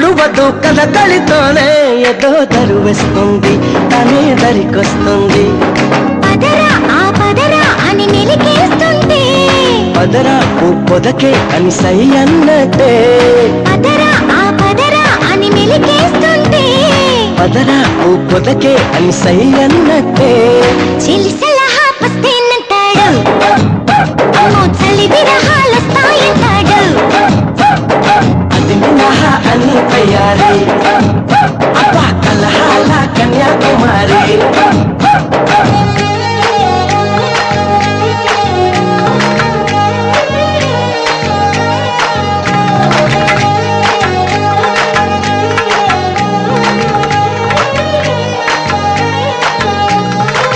వధు కథకళితోనే ఏదో దరువేస్తుంది, తనే దరికొస్తుంది. పదరా ఆ పదరా అని నిలికేస్తుంది, పదరా ఓ పొదకే అని సై అన్నట్టే. పదరా ఆ పదరా అని నిలికేస్తుంది, పదరా ఓ పొదకే అని సై అన్నట్టే. చిలిస